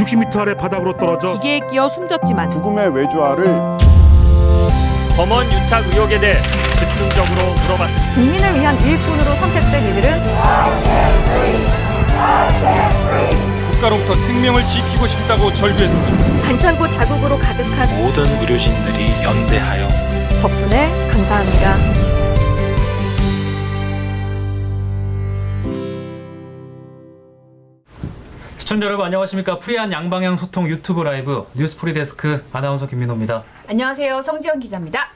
60m 아래 바닥으로 떨어져 기계에 끼어 숨졌지만 죽음의 외주화를 검언 유착 의혹에 대해 집중적으로 물어봤습니다. 국민을 위한 일꾼으로 선택된 이들은 국가로부터 생명을 지키고 싶다고 절규했습니다. 반창고 자국으로 가득한 모든 의료진들이 연대하여 덕분에 감사합니다. 시청자 여러분 안녕하십니까. 프리한 양방향 소통 유튜브 라이브 뉴스프리데스크 아나운서 김민호입니다. 안녕하세요. 성지연 기자입니다.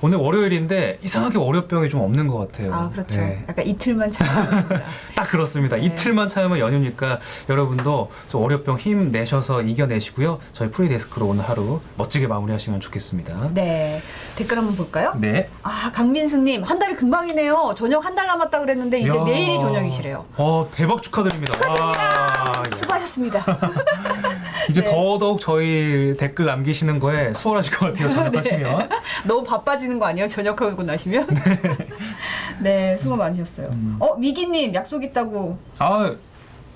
오늘 월요일인데 이상하게 월요병이 좀 없는 것 같아요. 아, 그렇죠. 네. 약간 이틀만 참으면 딱 그렇습니다. 네. 이틀만 참으면 연휴니까 여러분도 좀 월요병 힘내셔서 이겨내시고요. 저희 프리데스크로 오늘 하루 멋지게 마무리하시면 좋겠습니다. 네. 댓글 한번 볼까요? 네. 아, 강민승님, 한 달이 금방이네요. 저녁 한 달 남았다 그랬는데 이제 이야. 내일이 저녁이시래요. 대박 축하드립니다. 와, 예. 수고하셨습니다. 이제 네. 더더욱 저희 댓글 남기시는 거에 수월하실 것 같아요. 저녁하시면. 너무 바빠지는 거 아니에요? 저녁하고 나시면? 네, 수고 많으셨어요. 미기님, 약속 있다고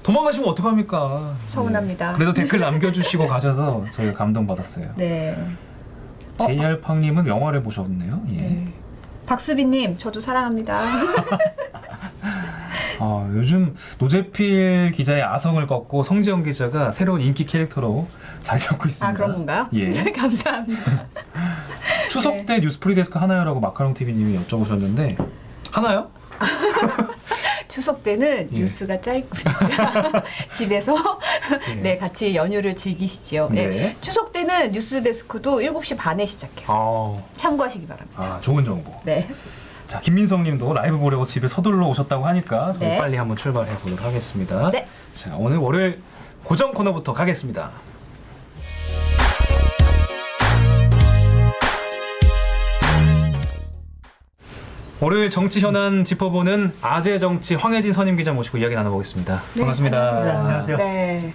도망가시면 어떡합니까? 서운합니다. 네. 그래도 댓글 남겨주시고 가셔서 저희가 감동받았어요. 네. JR팡님은 영화를 보셨네요. 예. 네. 박수빈님, 저도 사랑합니다. 요즘 노재필 기자의 아성을 꺾고 성지영 기자가 새로운 인기 캐릭터로 자리 잡고 있습니다. 아, 그런 건가요? 예. 감사합니다. 추석 때 뉴스프리데스크 하나요라고 마카롱TV님이 여쭤보셨는데 하나요? 추석 때는 예. 뉴스가 짧고요. 집에서 네, 같이 연휴를 즐기시죠. 네. 네. 추석 때는 뉴스 데스크도 7시 반에 시작해요. 참고하시기 바랍니다. 좋은 정보. 네. 자, 김민성 님도 라이브 보려고 집에 서둘러 오셨다고 하니까 저희 네. 빨리 한번 출발해 보도록 하겠습니다. 네. 자, 오늘 월요일 고정 코너부터 가겠습니다. 월요일 정치 현안 짚어보는 아재 정치 황혜진 선임 기자 모시고 이야기 나눠보겠습니다. 네, 반갑습니다. 안녕하세요. 네.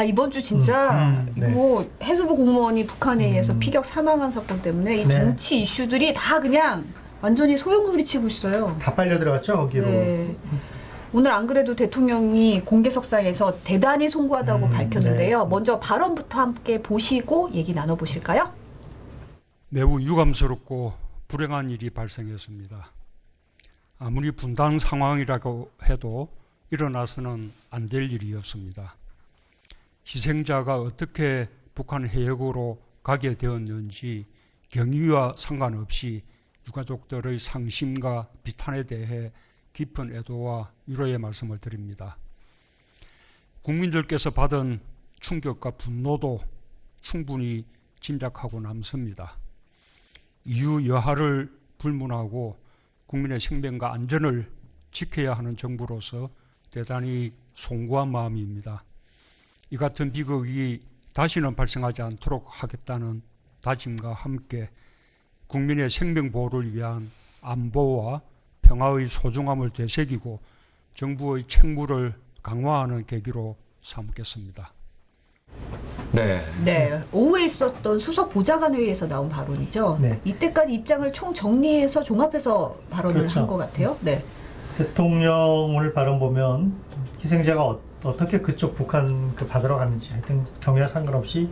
이번 주 진짜 네. 뭐 해수부 공무원이 북한에 의해서 피격 사망한 사건 때문에 이 정치 이슈들이 다 그냥 완전히 소용돌이치고 있어요. 다 빨려 들어갔죠 거기로. 네. 오늘 안 그래도 대통령이 공개석상에서 대단히 송구하다고 밝혔는데요. 네. 먼저 발언부터 함께 보시고 얘기 나눠보실까요? 매우 유감스럽고 불행한 일이 발생했습니다. 아무리 분단 상황이라고 해도 일어나서는 안 될 일이었습니다. 희생자가 어떻게 북한 해역으로 가게 되었는지 경위와 상관없이 유가족들의 상심과 비탄에 대해 깊은 애도와 위로의 말씀을 드립니다. 국민들께서 받은 충격과 분노도 충분히 짐작하고 남습니다. 이유 여하를 불문하고 국민의 생명과 안전을 지켜야 하는 정부로서 대단히 송구한 마음입니다. 이 같은 비극이 다시는 발생하지 않도록 하겠다는 다짐과 함께 국민의 생명 보호를 위한 안보와 평화의 소중함을 되새기고 정부의 책무를 강화하는 계기로 삼겠습니다. 네. 네, 오후에 있었던 수석 보좌관 회의에서 나온 발언이죠. 네. 이때까지 입장을 총 정리해서 종합해서 발언을 그렇죠. 한 것 같아요. 네. 대통령 오늘 발언 보면 희생자가 어떻게 그쪽 북한 받으러 갔는지 하여튼 경위와 상관없이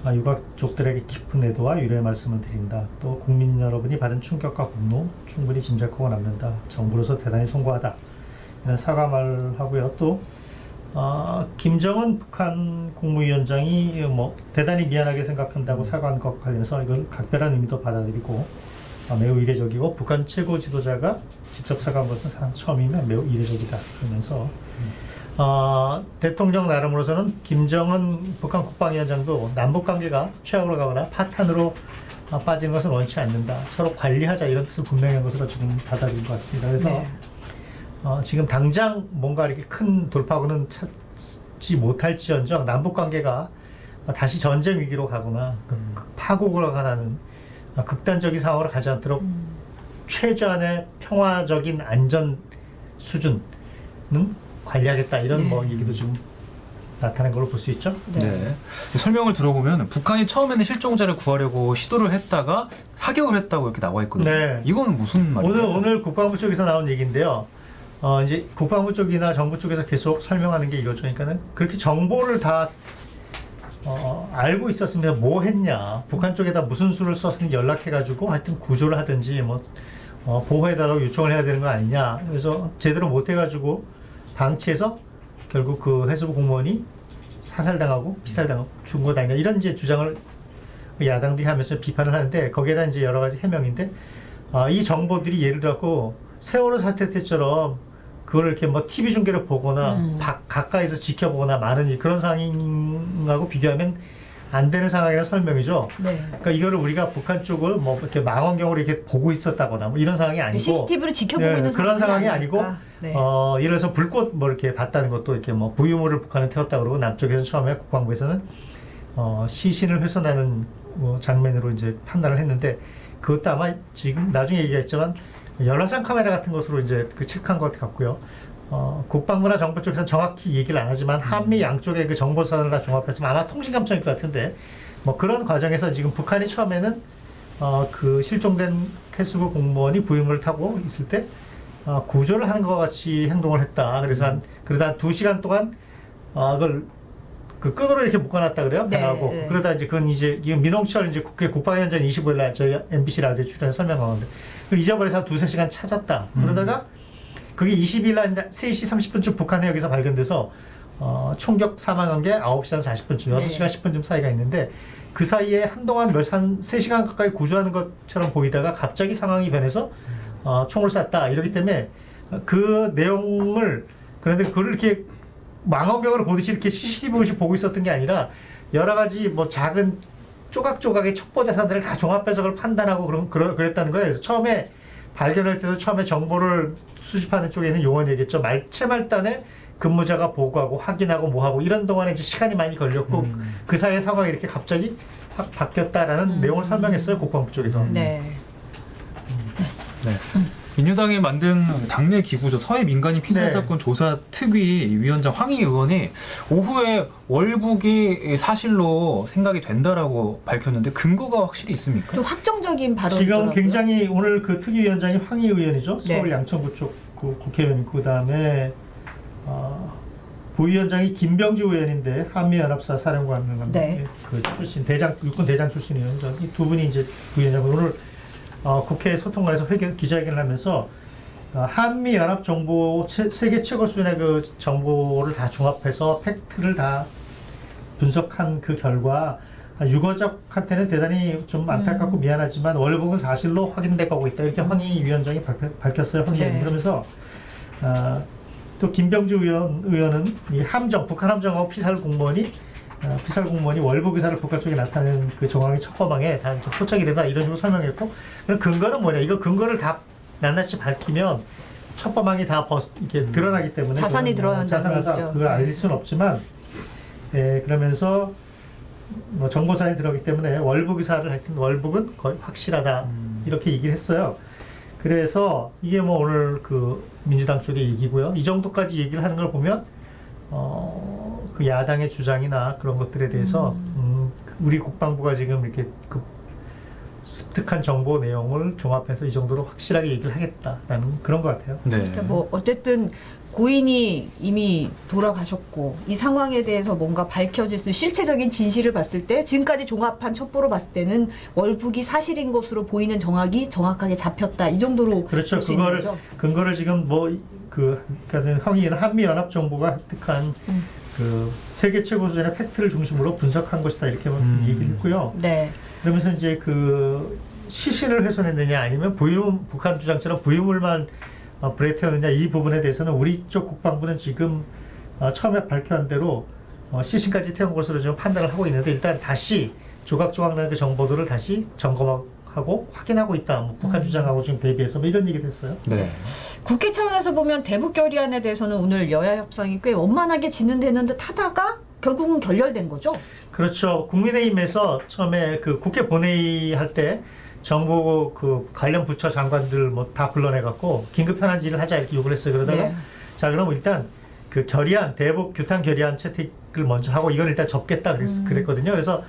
유가족들에게 깊은 애도와 위로의 말씀을 드린다. 또 국민 여러분이 받은 충격과 분노 충분히 짐작하고 남는다. 정부로서 대단히 송구하다. 이런 사과말 하고요. 또 김정은 북한 국무위원장이 대단히 미안하게 생각한다고 사과한 것 관련해서 이걸 각별한 의미도 받아들이고 매우 이례적이고 북한 최고 지도자가 직접 사과한 것은 처음이면 매우 이례적이다. 그러면서 대통령 나름으로서는 김정은 북한 국방위원장도 남북관계가 최악으로 가거나 파탄으로 빠지는 것은 원치 않는다. 서로 관리하자 이런 뜻을 분명히 한 것으로 지금 받아들인 것 같습니다. 그래서 네. 지금 당장 뭔가 이렇게 큰 돌파구는 찾지 못할지언정 남북관계가 다시 전쟁 위기로 가거나 파국으로 가는 극단적인 상황으로 가지 않도록 최소한의 평화적인 안전 수준은 관리하겠다 이런 얘기도 좀 나타난 걸로 볼 수 있죠. 네. 설명을 들어보면 북한이 처음에는 실종자를 구하려고 시도를 했다가 사격을 했다고 이렇게 나와 있거든요. 네. 이거는 무슨 말이에요? 오늘 국방부 쪽에서 나온 얘기인데요. 이제 국방부 쪽이나 정부 쪽에서 계속 설명하는 게 이거죠. 그러니까는 그렇게 정보를 다 알고 있었으면 뭐 했냐, 북한 쪽에다 무슨 수를 썼는지 연락해가지고 하여튼 구조를 하든지 뭐 보호해달라고 요청을 해야 되는 거 아니냐. 그래서 제대로 못해가지고 방치해서 결국 그 해수부 공무원이 사살당하고 피살당하고 죽은 것 아니냐, 이런 이제 주장을 야당들이 하면서 비판을 하는데, 거기에다 이제 여러 가지 해명인데, 이 정보들이 예를 들어서 세월호 사태 때처럼 그걸 이렇게 뭐 TV 중계를 보거나 가까이서 지켜보거나 많은 그런 상황하고 비교하면 안 되는 상황이라는 설명이죠. 네. 그러니까 이거를 우리가 북한 쪽을 뭐 이렇게 망원경으로 이렇게 보고 있었다거나 뭐 이런 상황이 아니고, CCTV로 지켜보고 네, 있는 그런 상황이 아니고, 네. 예를 들어서 불꽃 뭐 이렇게 봤다는 것도 이렇게 뭐 부유물을 북한에 태웠다 그러고, 남쪽에서 처음에 국방부에서는 시신을 훼손하는 장면으로 이제 판단을 했는데, 그것도 아마 지금 나중에 얘기했지만 열화상 카메라 같은 것으로 이제 그 체크한 것 같고요. 국방부나 정부 쪽에서는 정확히 얘기를 안 하지만 한미 양쪽의 그 정보선을 다 종합했으면 아마 통신감청일 것 같은데, 뭐 그런 과정에서 지금 북한이 처음에는 그 실종된 해수부 공무원이 부유물을 타고 있을 때 구조를 하는 것 같이 행동을 했다. 그래서 그러다 한 2시간 동안 그걸 그 끈으로 이렇게 묶어놨다 그래요. 네, 배하고. 네. 그러다 이제 그건 이제 민홍철 이제 국회 국방위원장 25일 날 저희 MBC 라디오 출연해 설명한 건데, 그걸 잊어버려서 한 2-3시간 찾았다. 그러다가 그게 20일 날 이제 3시 30분쯤 북한 해역에서 발견돼서 총격 사망한 게 9시 한 40분쯤, 6시간 10분쯤 사이가 있는데, 그 사이에 한동안 한 3시간 가까이 구조하는 것처럼 보이다가 갑자기 상황이 변해서 총을 쐈다. 이러기 때문에 그 내용을, 그런데 그걸 이렇게 망원경으로 보듯이 이렇게 CCTV 보듯이 보고 있었던 게 아니라, 여러 가지 뭐 작은 조각조각의 첩보 자산들을 다 종합해서 그걸 판단하고 그랬다는 거예요. 그래서 처음에 발견할 때도 처음에 정보를 수집하는 쪽에 있는 용어는 얘기했죠. 말체말단에 근무자가 보고하고 확인하고 뭐하고 이런 동안에 이제 시간이 많이 걸렸고, 그 사이에 상황이 이렇게 갑자기 확 바뀌었다라는 내용을 설명했어요, 국방부 쪽에서. 네. 네. 민주당이 만든 당내 기구죠. 서해 민간인 피살 네. 사건 조사 특위 위원장 황희 의원이 오후에 월북이 사실로 생각이 된다라고 밝혔는데, 근거가 확실히 있습니까? 좀 확정적인 발언이더라고요. 지금 굉장히 오늘 그 특위위원장이 황희 의원이죠. 서울 네. 양천구 쪽 그 국회의원이고, 그다음에 부위원장이 김병주 의원인데 한미연합사 사령관 네. 그 출신 육군 대장 출신이에요. 이 두 분이 이제 부위원장 오늘 국회 소통관에서 기자회견을 하면서 한미연합 정보 세계 최고 수준의 그 정보를 다 종합해서 팩트를 다 분석한 그 결과, 유가족한테는 대단히 좀 안타깝고 미안하지만 월북은 사실로 확인되고 있다. 이렇게 황희 위원장이 밝혔어요. 황희 의원이. 네. 그러면서 또 김병주 의원은 이 북한 함정하고 피살 공무원이 월북 의사를 북한 쪽에 나타내는 그 정황이 첩보망에 다 포착이 되다, 이런 식으로 설명했고, 그럼 근거는 뭐냐? 이거 근거를 다 낱낱이 밝히면 첩보망이 다 이렇게 드러나기 때문에 자산이 드러난다는 자산에서 얘기죠. 그걸 알릴 수는 없지만, 그러면서 뭐 정보산이 들어가기 때문에 월북 의사를 하여튼 월북은 거의 확실하다, 이렇게 얘기를 했어요. 그래서 이게 뭐 오늘 그 민주당 쪽의 얘기고요. 이 정도까지 얘기를 하는 걸 보면 그 야당의 주장이나 그런 것들에 대해서 우리 국방부가 지금 이렇게 그 습득한 정보 내용을 종합해서 이 정도로 확실하게 얘기를 하겠다라는 그런 것 같아요. 네. 그러니까 뭐 어쨌든 고인이 이미 돌아가셨고, 이 상황에 대해서 뭔가 밝혀질 수, 실체적인 진실을 봤을 때, 지금까지 종합한 첩보로 봤을 때는 월북이 사실인 것으로 보이는 정황이 정확하게 잡혔다, 이 정도로 그렇죠. 볼 수 있는 거죠. 근거를 지금 그러니까 한미연합 정보가 획득한 그 세계 최고 수준의 팩트를 중심으로 분석한 것이다, 이렇게 얘기를 했고요. 네. 그러면서 이제 그 시신을 훼손했느냐 아니면 북한 주장처럼 부유물만 불에 태웠느냐, 이 부분에 대해서는 우리 쪽 국방부는 지금 처음에 발표한 대로 시신까지 태운 것으로 좀 판단을 하고 있는데, 일단 다시 조각조각 나는 그 정보들을 다시 점검하고 확인하고 있다. 뭐 북한 주장하고 지금 대비해서 뭐 이런 얘기를 했어요. 네. 국회 차원에서 보면 대북 결의안에 대해서는 오늘 여야 협상이 꽤 원만하게 진행되는 듯 하다가 결국은 결렬된 거죠? 그렇죠. 국민의힘에서 처음에 그 국회 본회의 할 때 정부 그 관련 부처 장관들 뭐 다 불러내갖고 긴급 현안질을 하자, 이렇게 요구를 했어요. 그러다가 네. 자, 그럼 일단 그 결의안, 대북 규탄 결의안 채택을 먼저 하고 이건 일단 접겠다 그랬거든요. 그래서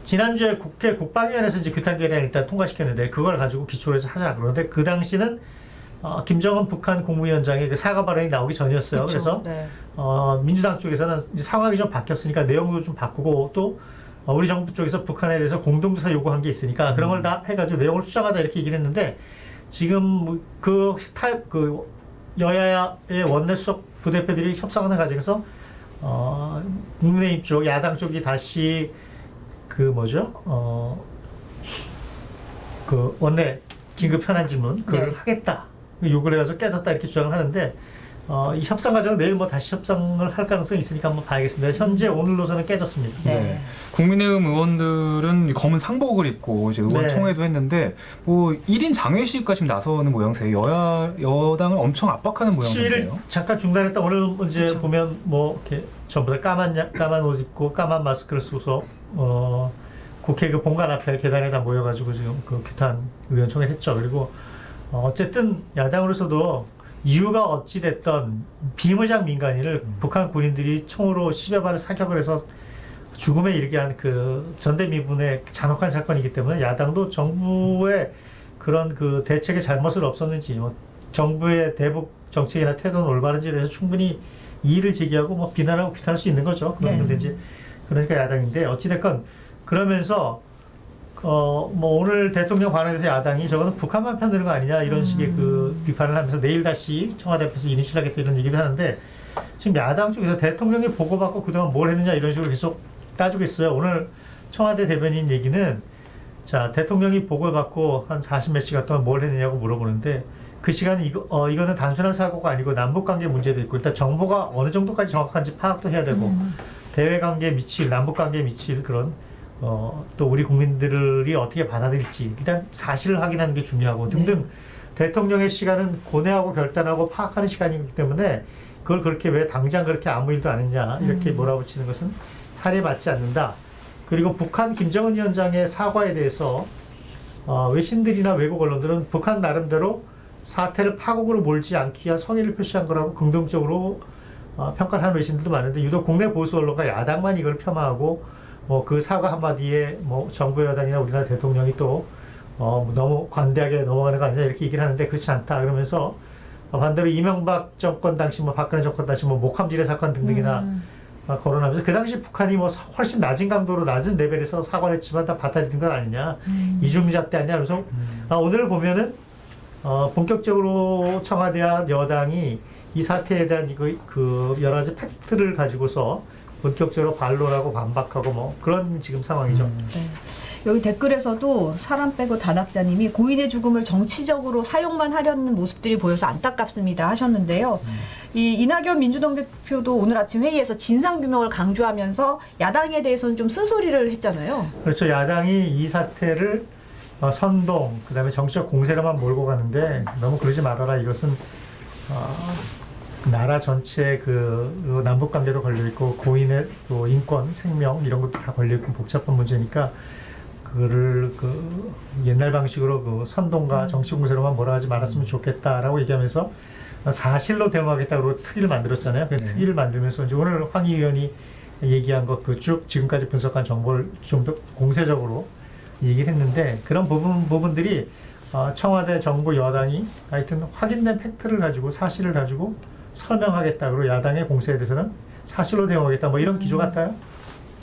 지난주에 국회 국방위원회에서 이제 규탄 결의안 일단 통과시켰는데, 그걸 가지고 기초로 해서 하자. 그런데 그 당시는 김정은 북한 국무위원장의 그 사과 발언이 나오기 전이었어요. 그쵸. 그래서 네. 민주당 쪽에서는 이제 상황이 좀 바뀌었으니까 내용도 좀 바꾸고 또 우리 정부 쪽에서 북한에 대해서 공동조사 요구한 게 있으니까 그런 걸 다 해가지고 내용을 수정하자 이렇게 얘기를 했는데 지금 그 여야의 원내 수석 부대표들이 협상하는 과정에서 국민의힘 쪽 야당 쪽이 다시 그 원내 긴급 현안 질문 그걸 네. 하겠다 요구를 해가지고 깨졌다 이렇게 주장을 하는데 이 협상 과정은 내일 뭐 다시 협상을 할 가능성이 있으니까 한번 봐야겠습니다. 현재 오늘로서는 깨졌습니다. 네. 국민의힘 의원들은 검은 상복을 입고 이제 의원총회도 했는데 뭐 1인 장외식과 지금 나서는 모양새예요. 여당을 엄청 압박하는 시위를 모양새인데요. 잠깐 중단했다. 오늘 이제 그렇죠. 보면 뭐 이렇게 전부 다 까만 옷 입고 까만 마스크를 쓰고서 국회 그 본관 앞에 계단에다 모여가지고 지금 그 규탄 의원총회를 했죠. 그리고 어쨌든 야당으로서도 이유가 어찌됐던 비무장 민간인을 북한 군인들이 총으로 10여 발을 사격을 해서 죽음에 이르게 한 그 전대미문의 잔혹한 사건이기 때문에 야당도 정부의 그런 그 대책의 잘못을 없었는지 뭐 정부의 대북 정책이나 태도는 올바른지에 대해서 충분히 이의를 제기하고 뭐 비난하고 규탄할 수 있는 거죠. 그런데 이제 그러니까 야당인데 어찌됐건 그러면서 뭐 오늘 대통령 관련해서 야당이 저거는 북한만 편드는 거 아니냐 이런 식의 그 비판을 하면서 내일 다시 청와대 앞에서 인식하겠다 이런 얘기를 하는데 지금 야당 쪽에서 대통령이 보고받고 그동안 뭘 했느냐 이런 식으로 계속 따지고 있어요. 오늘 청와대 대변인 얘기는 자 대통령이 보고를 받고 한 40몇 시간 동안 뭘 했느냐고 물어보는데 그 시간에 이거는 단순한 사고가 아니고 남북관계 문제도 있고 일단 정보가 어느 정도까지 정확한지 파악도 해야 되고 대외관계에 미칠 남북관계에 미칠 그런 또 우리 국민들이 어떻게 받아들일지 일단 사실을 확인하는 게 중요하고 등등 대통령의 시간은 고뇌하고 결단하고 파악하는 시간이기 때문에 그걸 그렇게 왜 당장 그렇게 아무 일도 안 했냐 이렇게 몰아붙이는 것은 사례 맞지 않는다. 그리고 북한 김정은 위원장의 사과에 대해서 외신들이나 외국 언론들은 북한 나름대로 사태를 파국으로 몰지 않기 위한 성의를 표시한 거라고 긍정적으로 평가를 하는 외신들도 많은데 유독 국내 보수 언론과 야당만 이걸 폄하하고 뭐 그 사과 한마디에 뭐 정부 여당이나 우리나라 대통령이 또 너무 관대하게 넘어가는 거 아니냐 이렇게 얘기를 하는데 그렇지 않다 그러면서 반대로 이명박 정권 당시 뭐 박근혜 정권 당시 뭐 목함지뢰 사건 등등이나 거론하면서 그 당시 북한이 뭐 훨씬 낮은 강도로 낮은 레벨에서 사과를 했지만 다 받아들인 건 아니냐 이중잣대 아니냐 그래서 오늘 보면은 본격적으로 청와대와 여당이 이 사태에 대한 그 여러 가지 팩트를 가지고서 본격적으로 반론하고 반박하고 뭐 그런 지금 상황이죠. 네. 여기 댓글에서도 사람 빼고 단학자님이 고인의 죽음을 정치적으로 사용만 하려는 모습들이 보여서 안타깝습니다 하셨는데요. 이 이낙연 민주당 대표도 오늘 아침 회의에서 진상규명을 강조하면서 야당에 대해서는 좀 쓴소리를 했잖아요. 그렇죠. 야당이 이 사태를 선동, 그다음에 정치적 공세로만 몰고 가는데 너무 그러지 말아라. 이것은 나라 전체 그 남북 관계도 걸려 있고 고인의 또 인권, 생명 이런 것도 다 걸려 있고 복잡한 문제니까 그거를 그 옛날 방식으로 그 선동과 정치 공세로만 몰아가지 말았으면 좋겠다라고 얘기하면서 사실로 대응하겠다고 특위를 만들었잖아요. 그 특위를 만들면서 이제 오늘 황희 의원이 얘기한 것 그 쭉 지금까지 분석한 정보를 좀 더 공세적으로 얘기를 했는데 그런 부분들이 청와대 정부 여당이 하여튼 확인된 팩트를 가지고 사실을 가지고 설명하겠다. 그리고 야당의 공세에 대해서는 사실로 대응하겠다. 뭐 이런 기조 같아요.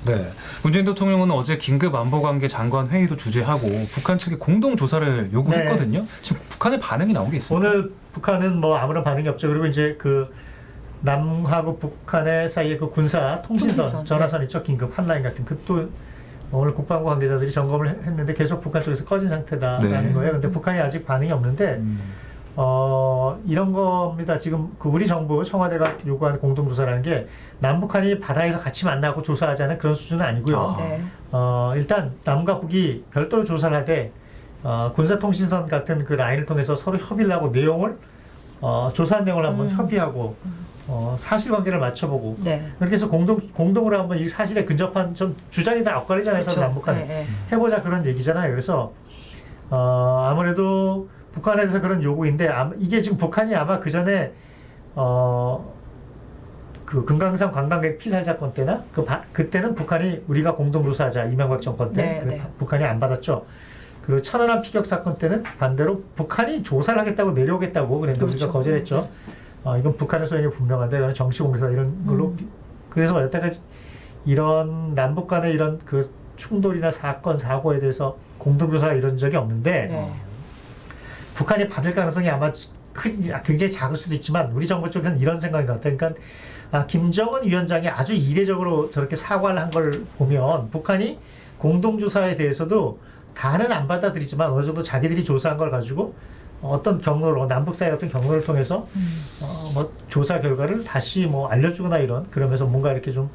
네. 문재인 대통령은 어제 긴급 안보관계 장관 회의도 주재하고 북한 측에 공동 조사를 요구했거든요. 지금 북한의 반응이 나온 게 있습니다. 오늘 북한은 뭐 아무런 반응이 없죠. 그리고 이제 그 남하고 북한의 사이에 그 군사 통신선, 전화선 있죠. 긴급 한라인 같은 그또 오늘 국방부 관계자들이 점검을 했는데 계속 북한 쪽에서 꺼진 상태다라는 거예요. 근데 북한이 아직 반응이 없는데 이런 겁니다. 지금 그 우리 정부 청와대가 요구하는 공동조사라는 게 남북한이 바다에서 같이 만나고 조사하자는 그런 수준은 아니고요. 네. 일단 남과 북이 별도로 조사를 하되 군사통신선 같은 그 라인을 통해서 서로 협의를 하고 내용을 조사한 내용을 한번 협의하고 사실관계를 맞춰보고 그렇게 해서 공동으로 한번 이 사실에 근접한 좀 주장이 다 엇갈리잖아요. 그렇죠. 남북한 해보자 그런 얘기잖아요. 그래서 아무래도 북한에 대해서 그런 요구인데 이게 지금 북한이 아마 그 전에 그 금강산 관광객 피살 사건 때나 그때는 북한이 우리가 공동조사하자 이명박 정권 때 북한이 안 받았죠. 그 천안함 피격 사건 때는 반대로 북한이 조사를 하겠다고 내려오겠다고 그랬는데 우리가 그렇죠. 거절했죠. 이건 북한의 소행이 분명한데 이건 정치 공세다 이런 걸로 그래서 여태까지 이런 남북 간의 이런 그 충돌이나 사건 사고에 대해서 공동조사가 이런 적이 없는데 네. 북한이 받을 가능성이 아마 굉장히 작을 수도 있지만 우리 정부 쪽에는 이런 생각인 것 같아요. 그러니까 김정은 위원장이 아주 이례적으로 저렇게 사과를 한 걸 보면 북한이 공동조사에 대해서도 다는 안 받아들이지만 어느 정도 자기들이 조사한 걸 가지고 어떤 경로로 남북 사이 어떤 경로를 통해서 뭐 조사 결과를 다시 뭐 알려주거나 이런 그러면서 뭔가 이렇게 좀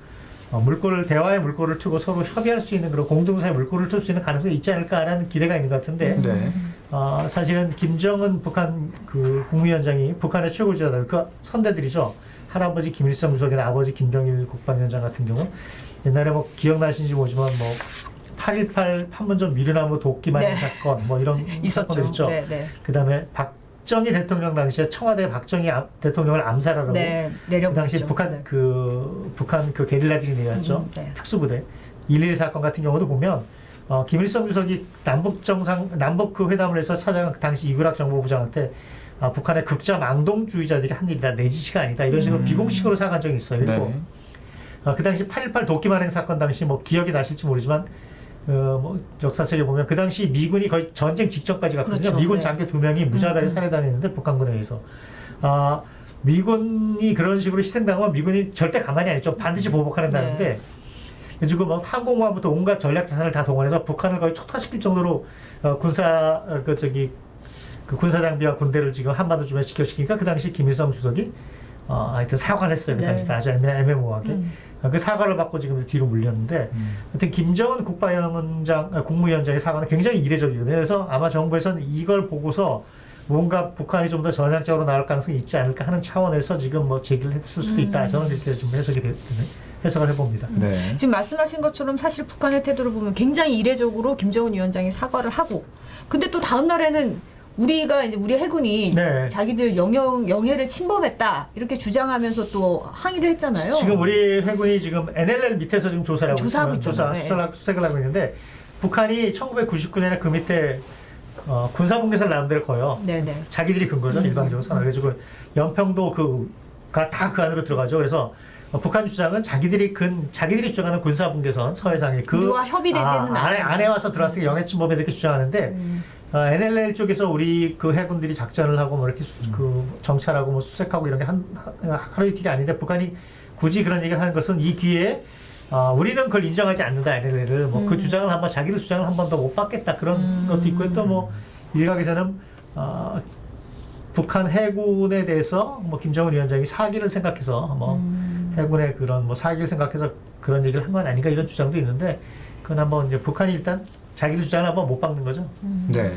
대화의 물꼬를 트고 서로 협의할 수 있는 그런 공동조사의 물꼬를 틀 수 있는 가능성이 있지 않을까라는 기대가 있는 것 같은데 네. 사실은 김정은 북한 그 국무위원장이 북한의 최고지도자 그 선대들이죠. 할아버지 김일성 주석이나 아버지 김정일 국방위원장 같은 경우 옛날에 뭐 기억나시는지 모르지만 뭐 8.18 판문점 미르나무 도끼 맞은 네. 사건 뭐 이런 있었죠. 사건들 있죠. 네, 네. 그다음에 박정희 대통령 당시에 청와대 박정희 대통령을 암살하라고 네, 그 내려보죠. 당시 북한 네. 북한 그 게릴라들이 내렸죠. 네. 특수부대 1.1 사건 같은 경우도 보면 김일성 주석이 남북 그 회담을 해서 찾아간 그 당시 이그락 정보부장한테 북한의 극자 망동주의자들이 한 일이다 내 지시가 아니다 이런 식으로 비공식으로 사과한 적이 있어요. 그리고 네. 그 당시 8.18 도끼 만행 사건 당시 뭐 기억이 나실지 모르지만 뭐 역사책에 보면 그 당시 미군이 거의 전쟁 직전까지 갔거든요. 그렇죠. 미군 네. 장교 2명이 무자비하게 살해당했는데 북한군에 의해서 미군이 그런 식으로 희생당하면 미군이 절대 가만히 안 있죠. 반드시 보복하는 네. 나라인데 지금 뭐 항공모함부터 온갖 전략 자산을 다 동원해서 북한을 거의 초토화시킬 정도로 그 군사 장비와 군대를 지금 한반도 주변에 직격시키니까 그 당시 김일성 주석이 하여튼 사과를 했어요. 그 당시 네. 아주 애매모호하게. 그 사과를 받고 지금 뒤로 물렸는데 하여튼 김정은 국무위원장의 사과는 굉장히 이례적이거든요. 그래서 아마 정부에서는 이걸 보고서 뭔가 북한이 좀 더 전향적으로 나올 가능성이 있지 않을까 하는 차원에서 지금 뭐 제기를 했을 수도 있다. 저는 이렇게 좀 해석을 해봅니다. 네. 지금 말씀하신 것처럼 사실 북한의 태도를 보면 굉장히 이례적으로 김정은 위원장이 사과를 하고 근데 또 다음 날에는 우리 해군이 네. 자기들 영해를 침범했다 이렇게 주장하면서 또 항의를 했잖아요. 지금 우리 해군이 지금 NLL 밑에서 지금 조사하고 있잖아요. 수색을 하고 있는데 북한이 1999년에 그 밑에 군사분계선을 나름대로 거요. 네네. 자기들이 근거죠. 일방적으로 선언해가지고 연평도 다 그 안으로 들어가죠. 그래서 북한 주장은 자기들이 주장하는 군사분계선 서해상에 우리와 협의되지는 안에 와서 들어왔으니 영해 침범에 이렇게 주장하는데 NLL 쪽에서 우리 그 해군들이 작전을 하고 뭐 이렇게 그 정찰하고 뭐 수색하고 이런 게 하루 이틀이 아닌데 북한이 굳이 그런 얘기를 하는 것은 이 기회에 우리는 그걸 인정하지 않는다 NLL을 뭐 그 주장을 자기들 주장을 한 번 더 못 받겠다 그런 것도 있고 또 뭐 일각에서는 북한 해군에 대해서 뭐 김정은 위원장이 사기를 생각해서 뭐 해군의 그런 뭐 사기를 생각해서 그런 얘기를 한 건 아닌가 이런 주장도 있는데 그건 한번 이제 북한이 일단 자기들 주장을 한번 못 박는 거죠. 네.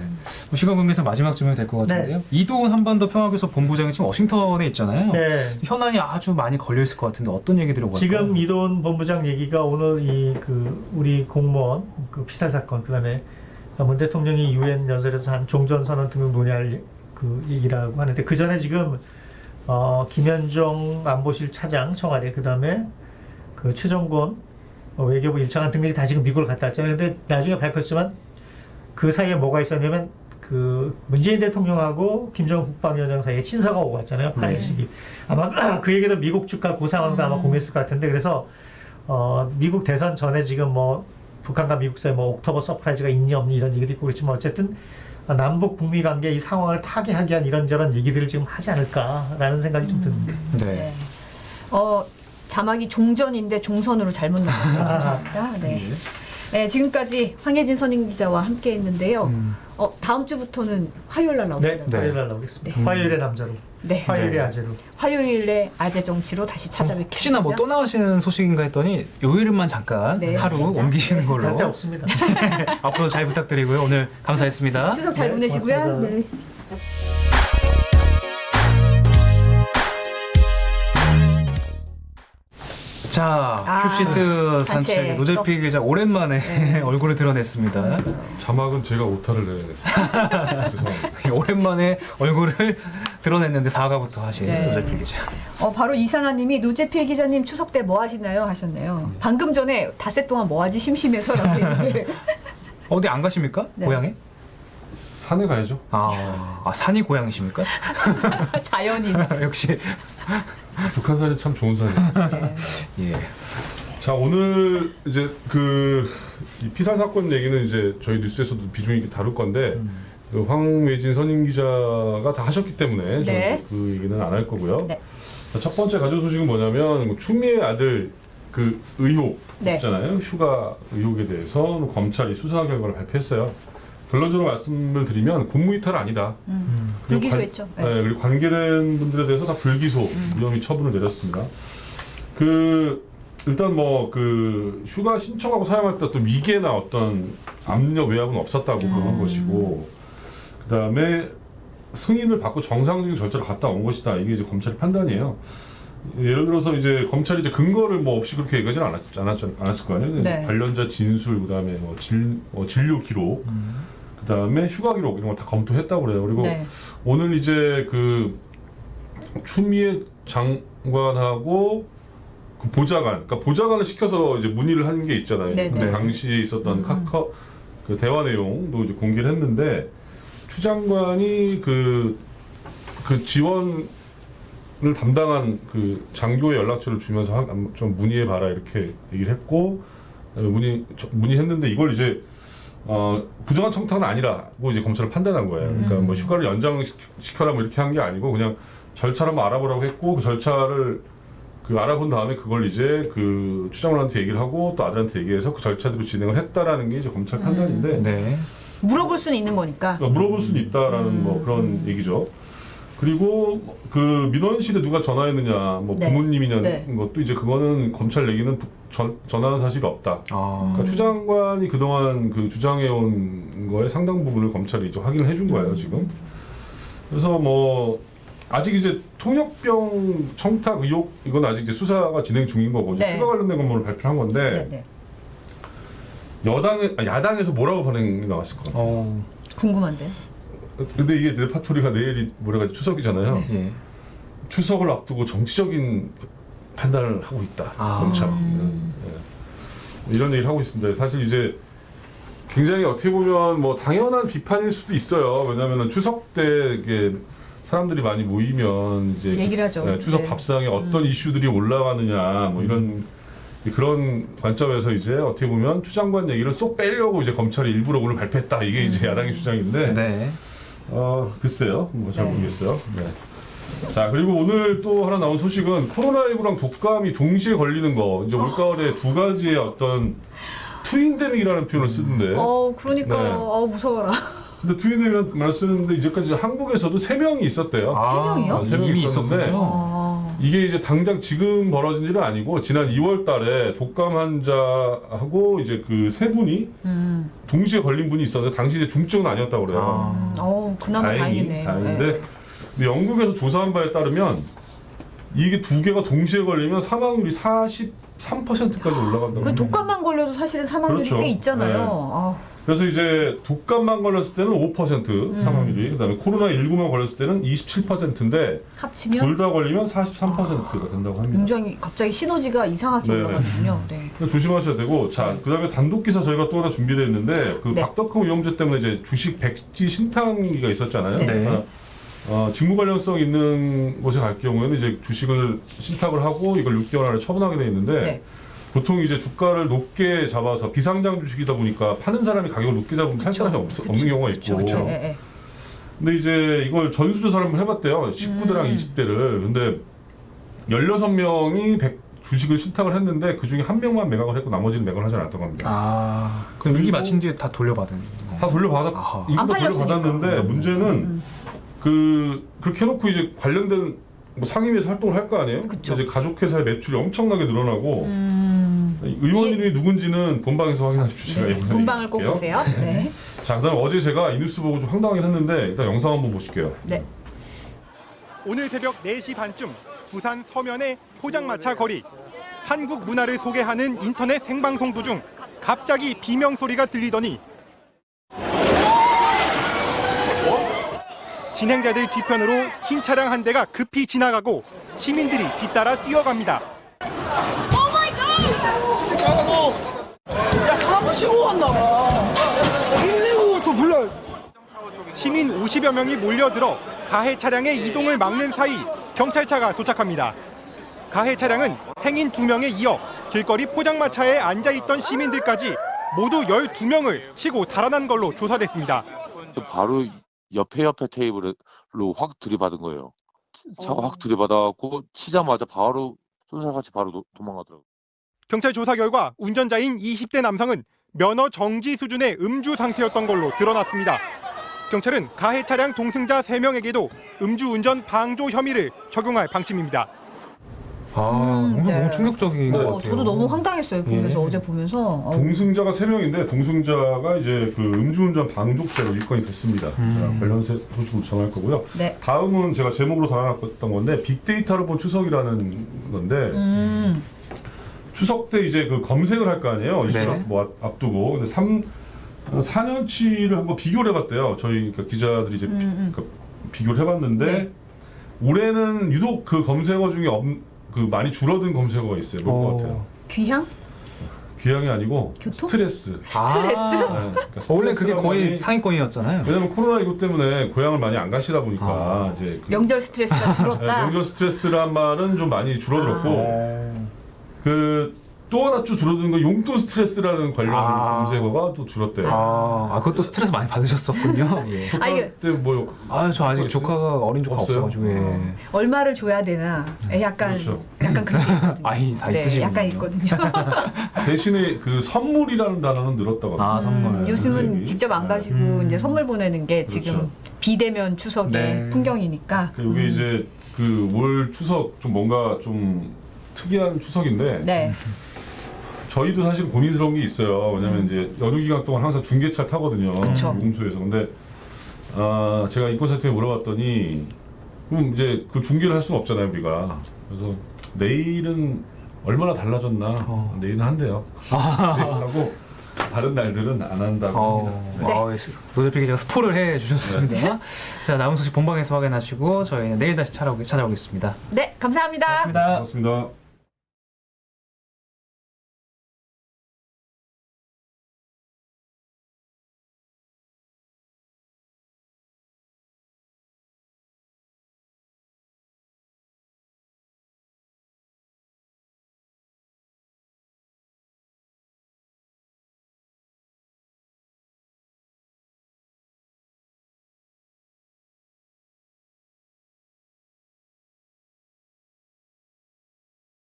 시간 관계상 마지막 질문이 될 것 같은데요. 네. 이도훈 한반도 평화교섭 본부장이 지금 워싱턴에 있잖아요. 네. 현안이 아주 많이 걸려 있을 것 같은데 어떤 얘기들이 오갈까요? 지금 이도훈 본부장 얘기가 오늘 우리 공무원 그 피살 사건 그다음에 문 대통령이 유엔 연설에서 한 종전선언 등을 논의할 그 얘기라고 하는데 그 전에 지금 김현종 안보실 차장 청와대 그다음에 그 최정권 외교부 1차관 등등이 다 지금 미국을 갔다 왔잖아요. 근데 나중에 밝혔지만 그 사이에 뭐가 있었냐면 그 문재인 대통령하고 김정은 국방위원장 사이에 친서가 오고 갔잖아요. 8일 시기. 아마 그 얘기도 미국 측과 그 상황도 아마 공유했을 것 같은데 그래서 미국 대선 전에 지금 뭐 북한과 미국 사이 뭐 옥토버 서프라이즈가 있니 없니 이런 얘기도 있고 그렇지만 어쨌든 남북 북미 관계 이 상황을 타개하기 위한 이런저런 얘기들을 지금 하지 않을까라는 생각이 좀 듭니다. 네. 자막이 종전인데 종선으로 잘못 나왔네요. 죄송합니다. 네. 네, 지금까지 황혜진 선임기자와 함께했는데요. 다음 주부터는 화요일 날 나옵니다. 네, 화요일 날 나오겠습니다. 화요일의 남자로, 네. 화요일의 아재로. 화요일에 아재 정치로 다시 찾아뵙겠습니다. 혹시나 뭐 또 나오시는 소식인가 했더니 요일만 잠깐 네, 하루 살짝. 옮기시는 걸로 절대 없습니다. 앞으로 잘 부탁드리고요. 오늘 감사했습니다. 추석 잘 네, 보내시고요. 고맙습니다. 네. 자, 큐시트 산책 노재필 기자 오랜만에 얼굴을 드러냈습니다. 자막은 제가 오타를 내냈어요. 죄송합니다. 오랜만에 얼굴을 드러냈는데 사과부터 하신 네. 노재필 기자. 바로 이상아님이 노재필 기자님 추석 때 뭐 하시나요 하셨네요. 방금 전에 닷새 동안 뭐 하지 심심해서라고 했는데 어디 안 가십니까? 네. 고향에? 산에 가야죠. 산이 고향이십니까? 자연인. 역시. 북한 산이 참 좋은 산이에요. 네. 예. 자, 오늘 이제 이 피살 사건 얘기는 이제 저희 뉴스에서도 비중 있게 다룰 건데 그 황매진 선임 기자가 다 하셨기 때문에 네. 저는 그 얘기는 안 할 거고요. 네. 자, 첫 번째 가져온 소식은 뭐냐면 추미애 아들 그 의혹 네. 있잖아요. 휴가 의혹에 대해서 검찰이 수사 결과를 발표했어요. 결론적으로 말씀을 드리면 군무이탈은 아니다. 불기소했죠. 네. 네, 그리고 관계된 분들에 대해서 다 불기소 무혐의 처분을 내렸습니다. 일단 휴가 신청하고 사용할 때 또 미개나 어떤 압력 외압은 없었다고 보는 것이고, 그 다음에 승인을 받고 정상적인 절차를 갔다 온 것이다. 이게 이제 검찰의 판단이에요. 예를 들어서 이제 검찰이 이제 근거를 없이 그렇게 얘기하지는 않았을 거 아니에요. 네. 관련자 진술, 그 다음에 진료 기록, 그 다음에 휴가 기록 이런 걸 다 검토했다고 그래요. 그리고 네. 오늘 이제 추미애 장관하고 그 그러니까 보좌관을 시켜서 이제 문의를 한 게 있잖아요. 네, 그 네. 당시에 있었던 그 대화 내용도 이제 공개를 했는데 추 장관이 그 지원을 담당한 그 장교의 연락처를 주면서 좀 문의해봐라 이렇게 얘기를 했고 문의했는데 이걸 이제 부정한 청탁은 아니라고 이제 검찰은 판단한 거예요. 그러니까 휴가를 연장시켜라 이렇게 한 게 아니고 그냥 절차를 한번 알아보라고 했고 그 절차를 알아본 다음에 그걸 이제 추 장관한테 얘기를 하고 또 아들한테 얘기해서 그 절차대로 진행을 했다라는 게 이제 검찰 판단인데 네. 물어볼 수는 있는 거니까. 물어볼 수는 있다라는 그런 얘기죠. 그리고 민원실에 누가 전화했느냐, 네. 부모님이냐는 네. 것도 이제 그거는 검찰 얘기는 전화한 사실이 없다. 그러니까 추 장관이 그동안 주장해온 거의 상당 부분을 검찰이 이제 확인을 해준 거예요, 지금. 그래서 아직 이제 통역병 청탁 의혹 이건 아직 이제 수사가 진행 중인 거고 네. 휴가 관련된 것만 발표한 건데 네. 야당에서 뭐라고 반응이 나왔을 것 같아요. 궁금한데. 근데 이게 레파토리가 내일이 추석이잖아요. 네. 예. 추석을 앞두고 정치적인 판단을 하고 있다. 검찰. 이런 얘기를 하고 있습니다. 사실 이제 굉장히 어떻게 보면 당연한 비판일 수도 있어요. 왜냐하면 추석 때 이게 사람들이 많이 모이면 이제 얘기를 하죠. 추석 네. 밥상에 어떤 이슈들이 올라가느냐 이런 그런 관점에서 이제 어떻게 보면 추 장관 얘기를 쏙 빼려고 이제 검찰이 일부러 오늘 발표했다. 이게 이제 야당의 주장인데 네. 글쎄요. 잘 네. 모르겠어요. 네. 자, 그리고 오늘 또 하나 나온 소식은 코로나19랑 독감이 동시에 걸리는 거. 이제 올가을에 두 가지의 어떤 트윈데믹이라는 표현을 쓰는데. 그러니까 네. 무서워라. 근데 트윈데믹이라는 말을 쓰는데 이제까지 한국에서도 3명이 있었대요. 3명이요? 3명이 이미 있었는데 있었군요. 이게 이제 당장 지금 벌어진 일은 아니고 지난 2월 달에 독감 환자하고 이제 그 세 분이 동시에 걸린 분이 있었는데 당시 이제 중증은 아니었다고 그래요. 그나마 다행이네. 다행인데 근데 영국에서 조사한 바에 따르면 이게 두 개가 동시에 걸리면 사망률이 43%까지 올라간다고. 그 독감만 걸려도 사실은 사망률이 그렇죠. 꽤 있잖아요. 그래서 이제 독감만 걸렸을 때는 5% 사망률이, 그다음에 코로나19만 걸렸을 때는 27%인데 합치면 둘 다 걸리면 43%가 된다고 합니다. 굉장히 갑자기 시너지가 이상하게 네네. 올라가는군요. 네. 조심하셔야 되고, 자, 그다음에 단독 기사 저희가 또 하나 준비되어 있는데 네. 박덕흠 의혹 때문에 이제 주식 백지 신탁이가 있었잖아요. 네. 그러니까 직무 관련성 있는 곳에 갈 경우에는 이제 주식을 신탁을 하고 이걸 6개월 안에 처분하게 돼 있는데. 네. 보통 이제 주가를 높게 잡아서 비상장 주식이다 보니까 파는 사람이 가격을 높게 잡으면 살 사람이 없는 경우가 있고. 네. 근데 이제 이걸 전수조사를 한번 해봤대요. 19대랑 20대를. 근데 16명이 주식을 신탁을 했는데 그 중에 1명만 매각을 했고 나머지는 매각을 하지 않았다고 합니다. 그럼 일기 마친 뒤에 다 돌려받은 다 아하. 이거 안 팔렸으니까. 돌려받았는데 문제는 그렇게 해놓고 이제 관련된 상임위에서 활동을 할 거 아니에요? 그쵸. 이제 가족회사의 매출이 엄청나게 늘어나고 의원 이름이 누군지는 본방에서 확인하십시오. 제가 이번에 본방을 꼭 얘기할게요. 보세요. 네. 자, 그다음 어제 제가 이 뉴스 보고 좀 황당하긴 했는데 일단 영상 한번 보실게요. 네. 오늘 새벽 4시 반쯤 부산 서면의 포장마차 거리. 한국 문화를 소개하는 인터넷 생방송 도중 갑자기 비명 소리가 들리더니 진행자들 뒤편으로 흰 차량 한 대가 급히 지나가고 시민들이 뒤따라 뛰어갑니다. 50여 명이 몰려들어 가해 차량의 이동을 막는 사이 경찰차가 도착합니다. 가해 차량은 행인 2명에 이어 길거리 포장마차에 앉아있던 시민들까지 모두 12명을 치고 달아난 걸로 조사됐습니다. 바로 옆에 테이블로 확 들이받은 거예요. 차가 확 들이받아갖고 치자마자 바로 쏜살같이 바로 도망가더라고요. 경찰 조사 결과 운전자인 20대 남성은 면허 정지 수준의 음주 상태였던 걸로 드러났습니다. 경찰은 가해 차량 동승자 3명에게도 음주운전 방조 혐의를 적용할 방침입니다. 너무 충격적인 것 같아요. 저도 너무 황당했어요. 보면서 어제 보면서. 동승자가 3명인데 동승자가 이제 그 음주운전 방조죄로 입건이 됐습니다. 자, 관련 소식을 정할 거고요. 네. 다음은 제가 제목으로 달아놨던 건데 빅데이터로 본 추석이라는 건데 추석 때 이제 그 검색을 할 거 아니에요. 이 추석 뭐 앞두고 근데 4년치를 한번 비교를 해봤대요. 저희 그러니까 기자들이 이제 비교를 해봤는데 올해는 유독 그 검색어 중에 그 많이 줄어든 검색어가 있어요. 뭘 것 같아요? 귀향? 귀향이 아니고 교통? 스트레스. 스트레스? 그러니까 원래 그게 거의 많이, 상위권이었잖아요. 왜냐면 코로나19 때문에 고향을 많이 안 가시다 보니까 이제 그 명절 스트레스가 줄었다. 명절 스트레스란 말은 좀 많이 줄어들었고 그 또 하나 좀 줄어든 건 용돈 스트레스라는 관련 검색어가 또 줄었대요. 그것도 스트레스 많이 받으셨었군요. 예. 조카 때 뭐? 저 아직 조카가 어린 조카 없어요? 없어가지고. 얼마를 줘야 되나? 약간 그렇죠. 약간 그런 게 있거든요. 다 있으시군요. 약간 있거든요. 대신에 그 선물이라는 단어는 늘었다고. 선물. 요즘은 선생님이. 직접 안 가시고 이제 선물 보내는 게 지금 그렇죠. 비대면 추석의 풍경이니까. 이게 이제 그 올 추석 좀 뭔가 좀 특이한 추석인데. 네. 저희도 사실 고민스러운 게 있어요. 왜냐면 이제 연휴 기간 동안 항상 중계차 타거든요. 요금소에서. 근데 제가 인권센터에 물어봤더니 그럼 이제 그 중계를 할 수는 없잖아요, 우리가. 그래서 내일은 얼마나 달라졌나? 내일은 한대요. 내일하고 다른 날들은 안 한다고 합니다. 노재필 기자가 스포를 해주셨습니다. 자, 남은 소식 본방에서 확인하시고 저희는 내일 다시 찾아오겠습니다. 네, 감사합니다. 고맙습니다. 고맙습니다.